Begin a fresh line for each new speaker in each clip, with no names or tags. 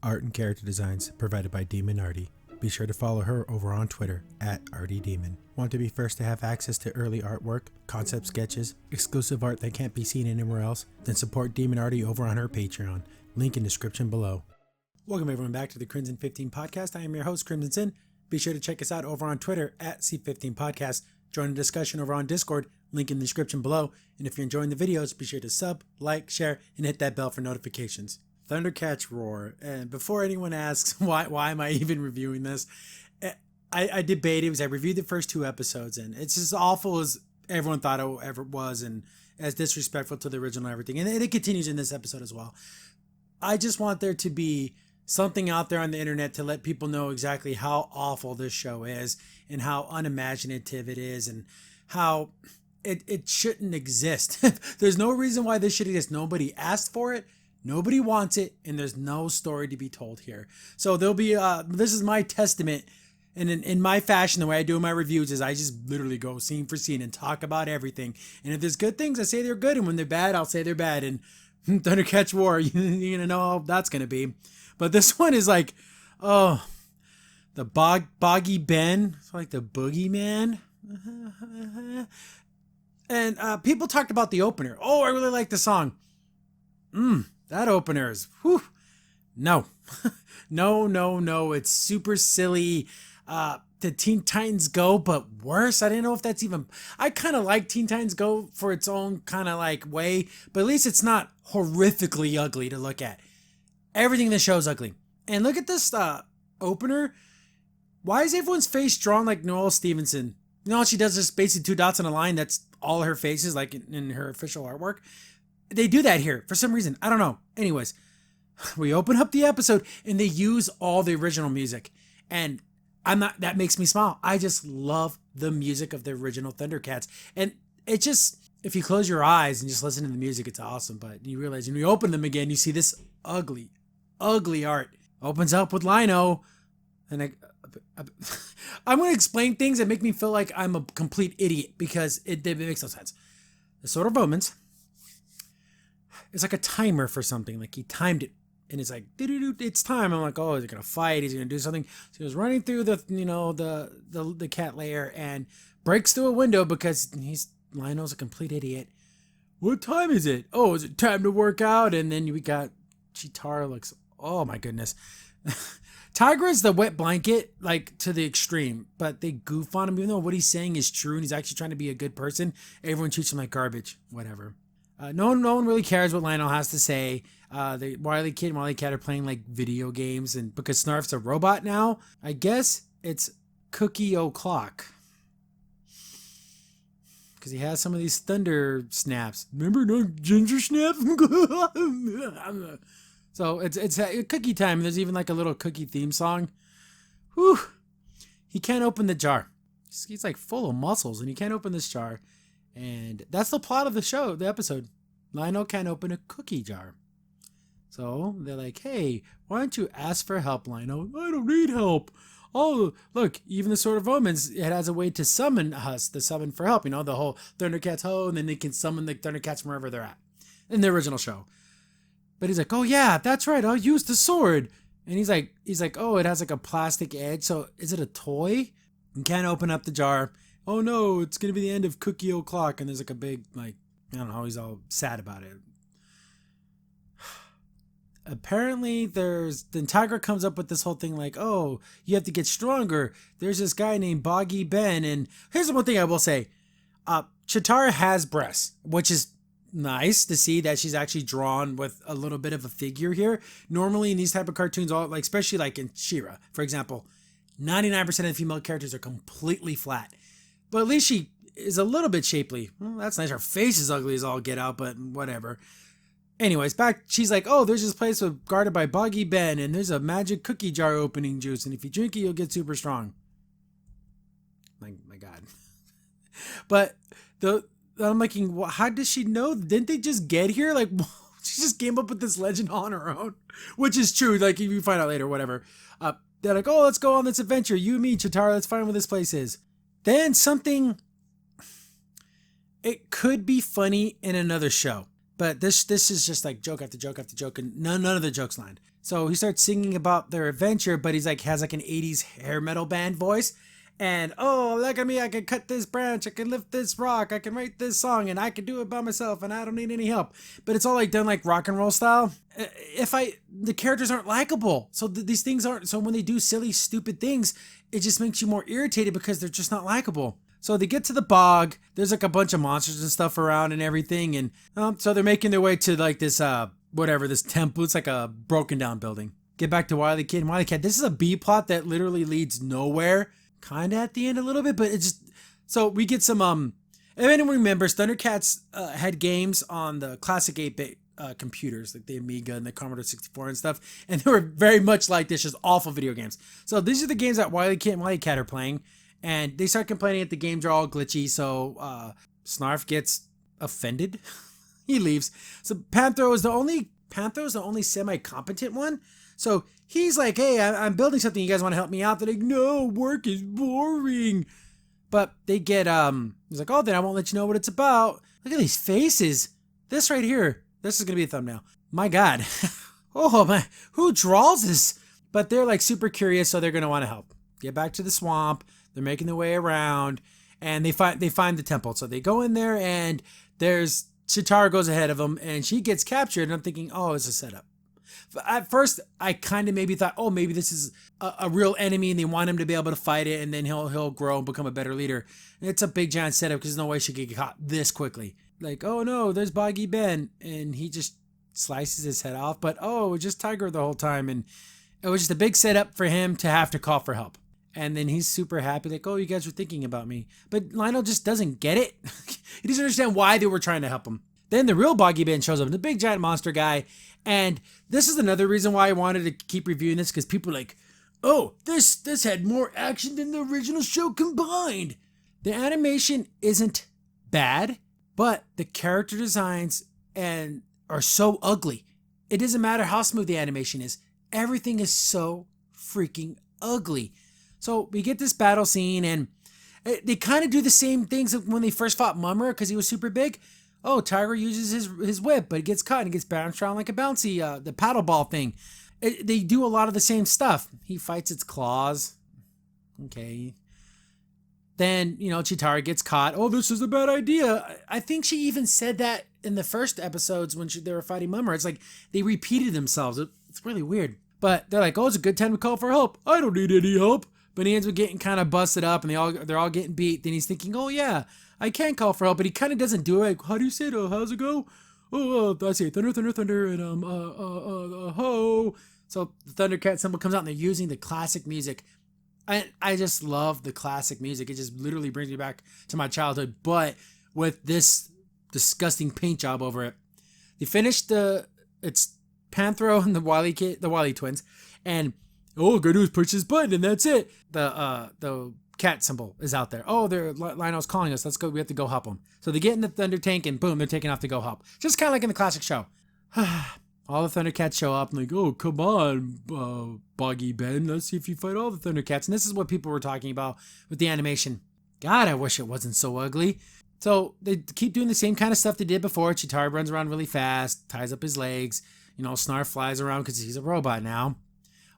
art and character designs provided by Demon Artie. Be sure to follow her over on Twitter at ArtieDemon. Want to be first to have access to early artwork, concept sketches, exclusive art that can't be seen anywhere else? Then support Demon Artie over on her Patreon. Link in description below. Welcome everyone back to the Crimson 15 Podcast. I am your host, Crimson Sin. Be sure to check us out over on Twitter at C15 Podcast. Join the discussion over on Discord, link in the description below. And if you're enjoying the videos, be sure to sub, like, share, and hit that bell for notifications. ThunderCats roar. And before anyone asks why am I even reviewing this, I debated because I reviewed the first 2 episodes and it's as awful as everyone thought it ever was and as disrespectful to the original and everything. And it continues in this episode as well. I just want there to be something out there on the internet to let people know exactly how awful this show is and how unimaginative it is and how it shouldn't exist. There's no reason why this should exist. Nobody asked for it. Nobody wants it, and there's no story to be told here. So there'll be, this is my testament, and in my fashion, the way I do my reviews is I just literally go scene for scene and talk about everything. And if there's good things, I say they're good, and when they're bad, I'll say they're bad. And ThunderCats War, you're gonna know how that's gonna be. But this one is like, oh, the Boggy Ben, it's like the boogeyman. And people talked about the opener. Oh, I really like the song. That opener is, whew, no. No. It's super silly. The Teen Titans Go, but worse. I didn't know if that's even, I kind of like Teen Titans Go for its own kind of like way, but at least it's not horrifically ugly to look at. Everything in the show is ugly. And look at this opener. Why is everyone's face drawn like Noelle Stevenson? You know, all she does is basically 2 dots on a line. That's all her faces, like in her official artwork. They do that here for some reason. I don't know. Anyways, we open up the episode and they use all the original music. And that makes me smile. I just love the music of the original ThunderCats. And it just, if you close your eyes and just listen to the music, it's awesome. But you realize when you open them again, you see this ugly art. Opens up with Lino. And I'm going to explain things that make me feel like I'm a complete idiot because it makes no sense. The Sword of Omens. It's like a timer for something. Like he timed it and it's like, it's time. I'm like, oh, is he going to fight? Is he going to do something? So he was running through the cat lair and breaks through a window because Lionel's a complete idiot. What time is it? Oh, is it time to work out? And then we got Chitara looks, oh my goodness. Tigra is the wet blanket, like to the extreme, but they goof on him, even though what he's saying is true and he's actually trying to be a good person. Everyone treats him like garbage, whatever. No one really cares what Lionel has to say. The Wily Kid and Wily Cat are playing like video games, and because Snarf's a robot now, I guess it's Cookie O'Clock. Because he has some of these thunder snaps. Remember no ginger snaps? So it's cookie time. There's even like a little cookie theme song. Whew. He can't open the jar. He's like full of muscles and he can't open this jar. And that's the plot of the episode. Lionel can't open a cookie jar. So they're like, hey, why don't you ask for help, Lionel? I don't need help. Oh, look, even the Sword of Omens, it has a way to summon us, to summon for help. You know, the whole ThunderCats ho, and then they can summon the ThunderCats from wherever they're at in the original show. But he's like, oh yeah, that's right, I'll use the sword. And he's like, oh, it has like a plastic edge. So is it a toy? You can't open up the jar. Oh no, it's going to be the end of Cookie O'Clock. And there's like a big, like, I don't know, he's all sad about it. Apparently then Tigra comes up with this whole thing like, oh, you have to get stronger. There's this guy named Boggy Ben. And here's the one thing I will say. Chitara has breasts, which is nice to see that she's actually drawn with a little bit of a figure here. Normally in these type of cartoons, like especially like in She-Ra, for example, 99% of the female characters are completely flat. But at least she is a little bit shapely. Well, that's nice. Her face is ugly as all get out, but whatever. Anyways, she's like, oh, there's this place guarded by Boggy Ben, and there's a magic cookie jar opening juice, and if you drink it, you'll get super strong. My God. But I'm like, well, how does she know? Didn't they just get here? Like, she just came up with this legend on her own, which is true. Like, you find out later, whatever. They're like, oh, let's go on this adventure. You and me, Chitara, let's find where this place is. Then it could be funny in another show. But this is just like joke after joke after joke, and none of the jokes land. So he starts singing about their adventure, but he's like has like an 80s hair metal band voice. And oh, look at me, I can cut this branch, I can lift this rock, I can write this song, and I can do it by myself, and I don't need any help. But it's all like done like rock and roll style. The characters aren't likable. So these things aren't, so when they do silly, stupid things, it just makes you more irritated because they're just not likable. So they get to the bog. There's like a bunch of monsters and stuff around and everything. And so they're making their way to like this, this temple. It's like a broken down building. Get back to Wily Kid and Wily Cat. This is a B plot that literally leads nowhere. Kind of at the end a little bit, but it's just, so we get some, if anyone remembers, ThunderCats had games on the classic 8-bit computers, like the Amiga and the Commodore 64 and stuff. And they were very much like this, just awful video games. So these are the games that Wily Kid and Wily Cat are playing. And they start complaining that the games are all glitchy, so Snarf gets offended. He leaves. So Panthro is the only semi-competent one. So he's like, hey, I'm building something. You guys want to help me out? They're like, no, work is boring. But they get, he's like, oh, then I won't let you know what it's about. Look at these faces. This right here. This is going to be a thumbnail. My God. Oh, man. Who draws this? But they're like super curious, so they're going to want to help. Get back to the swamp. They're making their way around, and they find the temple. So they go in there, and there's Chitara goes ahead of them, and she gets captured. And I'm thinking, oh, it's a setup. At first, I kind of maybe thought, oh, maybe this is a real enemy, and they want him to be able to fight it, and then he'll grow and become a better leader. And it's a big giant setup because there's no way she could get caught this quickly. Like, oh no, there's Boggy Ben, and he just slices his head off. But oh, it was just Tiger the whole time, and it was just a big setup for him to have to call for help. And then he's super happy, like, oh, you guys were thinking about me. But Lionel just doesn't get it. He doesn't understand why they were trying to help him. Then the real Boggy Ben shows up, the big giant monster guy. And this is another reason why I wanted to keep reviewing this, because people are like, oh, this had more action than the original show combined. The animation isn't bad, but the character designs are so ugly. It doesn't matter how smooth the animation is. Everything is so freaking ugly. So we get this battle scene, and they kind of do the same things when they first fought Mummer because he was super big. Oh, Tiger uses his whip, but he gets caught and gets bounced around like a bouncy, the paddle ball thing. They do a lot of the same stuff. He fights its claws. Okay. Then, Chitara gets caught. Oh, this is a bad idea. I think she even said that in the first episodes when they were fighting Mummer. It's like they repeated themselves. It's really weird. But they're like, oh, it's a good time to call for help. I don't need any help. But he ends up getting kind of busted up, and they're all getting beat. Then he's thinking, oh yeah, I can call for help, but he kind of doesn't do it. Like, how do you say it? How's it go? Oh, I say thunder, thunder, thunder, and ho. So the ThunderCat symbol comes out, and they're using the classic music. I just love the classic music. It just literally brings me back to my childhood, but with this disgusting paint job over it. They finished it's Panthro and the Wily twins, and all I gotta do is push this button and that's it. The cat symbol is out there. Oh, Lionel's calling us. Let's go. We have to go help him. So they get in the Thunder Tank and boom, they're taking off to go help. Just kind of like in the classic show. All the ThunderCats show up and like, oh, come on, Boggy Ben. Let's see if you fight all the ThunderCats. And this is what people were talking about with the animation. God, I wish it wasn't so ugly. So they keep doing the same kind of stuff they did before. Chitara runs around really fast, ties up his legs. Snarf flies around because he's a robot now.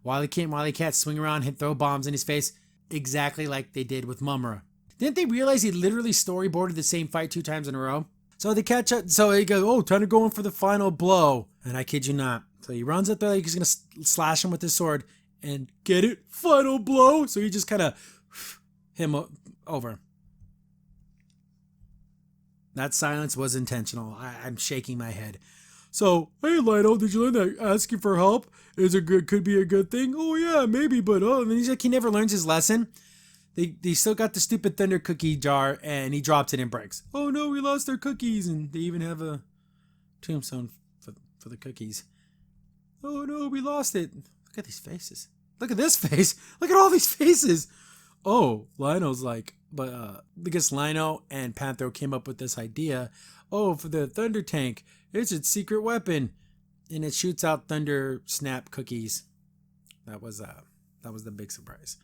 Wily Kid and Wily Cat swing around and throw bombs in his face, exactly like they did with Mumra. Didn't they realize he literally storyboarded the same fight 2 times in a row? So they catch up. So he goes, oh, time to go in for the final blow. And I kid you not. So he runs up there like he's going to slash him with his sword. And get it? Final blow. So he just kind of him over. That silence was intentional. I'm shaking my head. So, hey Lionel, did you learn that asking for help could be a good thing? Oh yeah, maybe, but and then he's like, he never learns his lesson. They still got the stupid thunder cookie jar, and he drops it and breaks. Oh no, we lost our cookies, and they even have a tombstone for the cookies. Oh no, we lost it. Look at these faces. Look at this face. Look at all these faces. Oh, Lionel's like, but because Lionel and Panthro came up with this idea. Oh, for the thunder tank, it's its secret weapon, and it shoots out thunder snap cookies. That was the big surprise.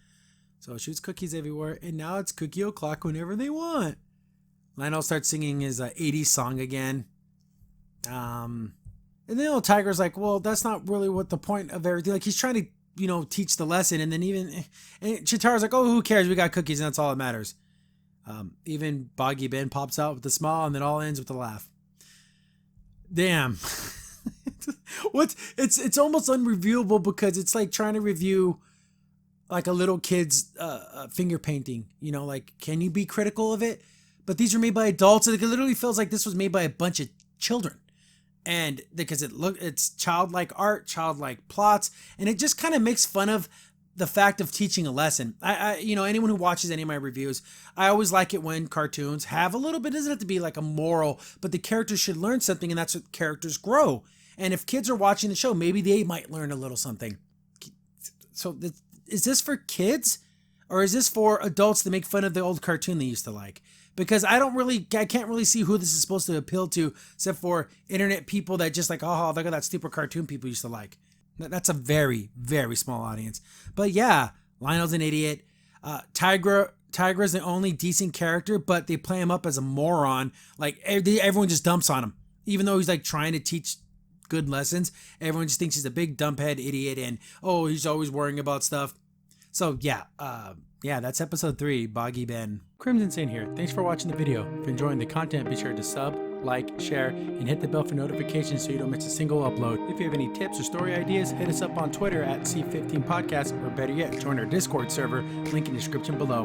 So it shoots cookies everywhere, and now it's cookie o'clock whenever they want. Lionel starts singing his 80s song again. And then Tiger's like, well, that's not really what the point of everything. Like, he's trying to, teach the lesson. And then and Chitara's like, oh, who cares? We got cookies and that's all that matters. Even Boggy Ben pops out with a smile and then all ends with a laugh. Damn. It's almost unreviewable because it's like trying to review like a little kid's finger painting. Like, can you be critical of it? But these are made by adults. It literally feels like this was made by a bunch of children. And because it's childlike art, childlike plots, and it just kind of makes fun of the fact of teaching a lesson. Anyone who watches any of my reviews, I always like it when cartoons have a little bit, doesn't have to be like a moral, but the characters should learn something, and that's what characters grow. And if kids are watching the show, maybe they might learn a little something. So is this for kids, or is this for adults to make fun of the old cartoon they used to like? Because I can't really see who this is supposed to appeal to, except for internet people that just like, oh, look at that stupid cartoon people used to like. That's a very, very small audience. But yeah, Lionel's an idiot. Tigra's the only decent character, but they play him up as a moron. Like, everyone just dumps on him. Even though he's like trying to teach good lessons, everyone just thinks he's a big dumphead idiot and, oh, he's always worrying about stuff. So yeah, that's episode 3, Boggy Ben. Crimson Saint here. Thanks for watching the video. If you're enjoying the content, be sure to sub, like, share, and hit the bell for notifications so you don't miss a single upload. If you have any tips or story ideas, hit us up on Twitter at C15Podcast, or better yet, join our Discord server, link in the description below.